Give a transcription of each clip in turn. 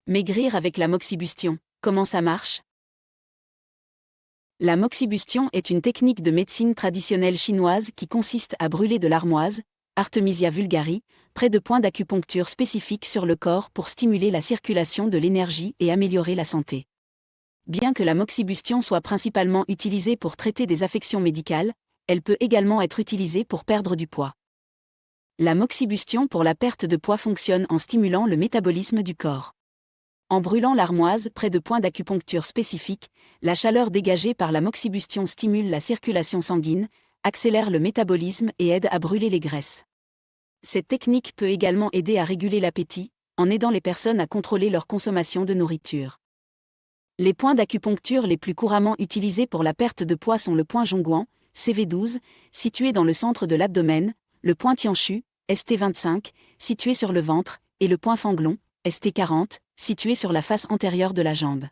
Maigrir avec la moxibustion, comment ça marche? La moxibustion est une technique de médecine traditionnelle chinoise qui consiste à brûler de l'armoise, Artemisia vulgari, près de points d'acupuncture spécifiques sur le corps pour stimuler la circulation de l'énergie et améliorer la santé. Bien que la moxibustion soit principalement utilisée pour traiter des affections médicales, elle peut également être utilisée pour perdre du poids. La moxibustion pour la perte de poids fonctionne en stimulant le métabolisme du corps. En brûlant l'armoise près de points d'acupuncture spécifiques, la chaleur dégagée par la moxibustion stimule la circulation sanguine, accélère le métabolisme et aide à brûler les graisses. Cette technique peut également aider à réguler l'appétit, en aidant les personnes à contrôler leur consommation de nourriture. Les points d'acupuncture les plus couramment utilisés pour la perte de poids sont le point Zhongguan, CV12, situé dans le centre de l'abdomen, le point Tianchu, ST25, situé sur le ventre, et le point Fanglong, ST40, situé sur la face antérieure de la jambe.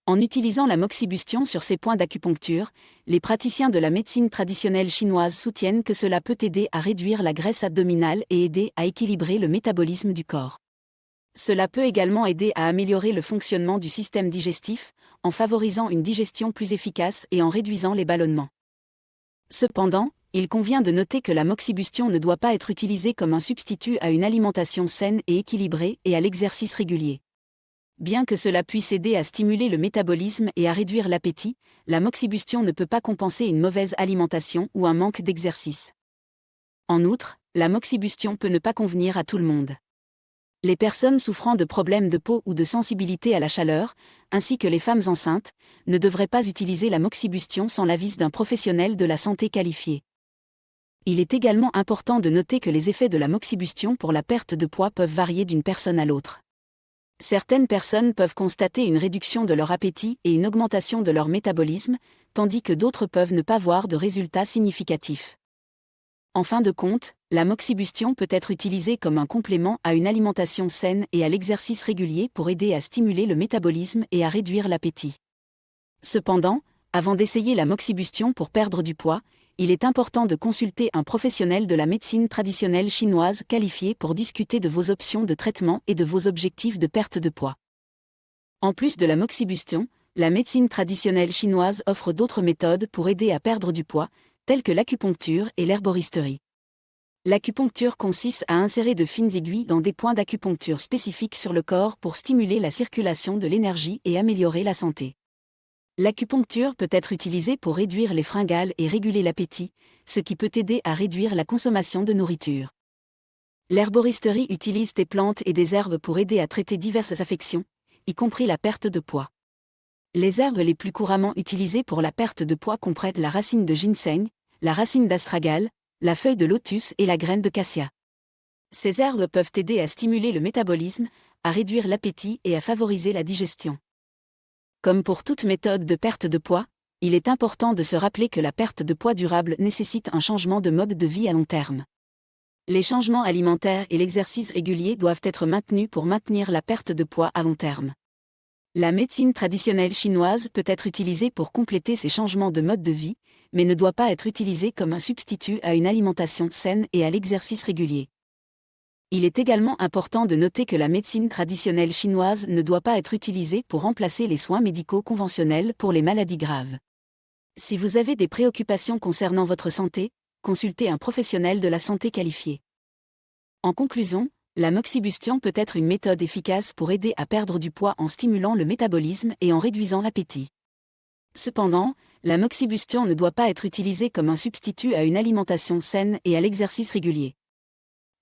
En utilisant la moxibustion sur ces points d'acupuncture, les praticiens de la médecine traditionnelle chinoise soutiennent que cela peut aider à réduire la graisse abdominale et aider à équilibrer le métabolisme du corps. Cela peut également aider à améliorer le fonctionnement du système digestif, en favorisant une digestion plus efficace et en réduisant les ballonnements. Cependant, il convient de noter que la moxibustion ne doit pas être utilisée comme un substitut à une alimentation saine et équilibrée et à l'exercice régulier. Bien que cela puisse aider à stimuler le métabolisme et à réduire l'appétit, la moxibustion ne peut pas compenser une mauvaise alimentation ou un manque d'exercice. En outre, la moxibustion peut ne pas convenir à tout le monde. Les personnes souffrant de problèmes de peau ou de sensibilité à la chaleur, ainsi que les femmes enceintes, ne devraient pas utiliser la moxibustion sans l'avis d'un professionnel de la santé qualifié. Il est également important de noter que les effets de la moxibustion pour la perte de poids peuvent varier d'une personne à l'autre. Certaines personnes peuvent constater une réduction de leur appétit et une augmentation de leur métabolisme, tandis que d'autres peuvent ne pas voir de résultats significatifs. En fin de compte, la moxibustion peut être utilisée comme un complément à une alimentation saine et à l'exercice régulier pour aider à stimuler le métabolisme et à réduire l'appétit. Cependant, avant d'essayer la moxibustion pour perdre du poids, il est important de consulter un professionnel de la médecine traditionnelle chinoise qualifié pour discuter de vos options de traitement et de vos objectifs de perte de poids. En plus de la moxibustion, la médecine traditionnelle chinoise offre d'autres méthodes pour aider à perdre du poids, telles que l'acupuncture et l'herboristerie. L'acupuncture consiste à insérer de fines aiguilles dans des points d'acupuncture spécifiques sur le corps pour stimuler la circulation de l'énergie et améliorer la santé. L'acupuncture peut être utilisée pour réduire les fringales et réguler l'appétit, ce qui peut aider à réduire la consommation de nourriture. L'herboristerie utilise des plantes et des herbes pour aider à traiter diverses affections, y compris la perte de poids. Les herbes les plus couramment utilisées pour la perte de poids comprennent la racine de ginseng, la racine d'astragal, la feuille de lotus et la graine de cassia. Ces herbes peuvent aider à stimuler le métabolisme, à réduire l'appétit et à favoriser la digestion. Comme pour toute méthode de perte de poids, il est important de se rappeler que la perte de poids durable nécessite un changement de mode de vie à long terme. Les changements alimentaires et l'exercice régulier doivent être maintenus pour maintenir la perte de poids à long terme. La médecine traditionnelle chinoise peut être utilisée pour compléter ces changements de mode de vie, mais ne doit pas être utilisée comme un substitut à une alimentation saine et à l'exercice régulier. Il est également important de noter que la médecine traditionnelle chinoise ne doit pas être utilisée pour remplacer les soins médicaux conventionnels pour les maladies graves. Si vous avez des préoccupations concernant votre santé, consultez un professionnel de la santé qualifié. En conclusion, la moxibustion peut être une méthode efficace pour aider à perdre du poids en stimulant le métabolisme et en réduisant l'appétit. Cependant, la moxibustion ne doit pas être utilisée comme un substitut à une alimentation saine et à l'exercice régulier.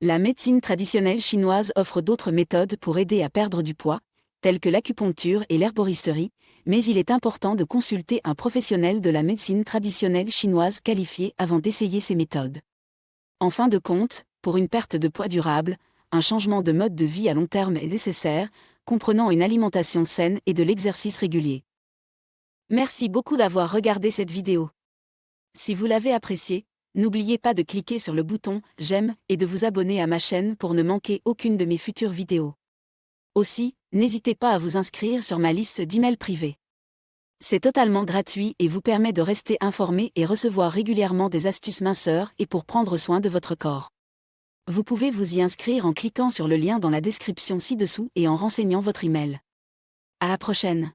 La médecine traditionnelle chinoise offre d'autres méthodes pour aider à perdre du poids, telles que l'acupuncture et l'herboristerie, mais il est important de consulter un professionnel de la médecine traditionnelle chinoise qualifié avant d'essayer ces méthodes. En fin de compte, pour une perte de poids durable, un changement de mode de vie à long terme est nécessaire, comprenant une alimentation saine et de l'exercice régulier. Merci beaucoup d'avoir regardé cette vidéo. Si vous l'avez appréciée, n'oubliez pas de cliquer sur le bouton « J'aime » et de vous abonner à ma chaîne pour ne manquer aucune de mes futures vidéos. Aussi, n'hésitez pas à vous inscrire sur ma liste d'emails privés. C'est totalement gratuit et vous permet de rester informé et recevoir régulièrement des astuces minceurs et pour prendre soin de votre corps. Vous pouvez vous y inscrire en cliquant sur le lien dans la description ci-dessous et en renseignant votre email. À la prochaine!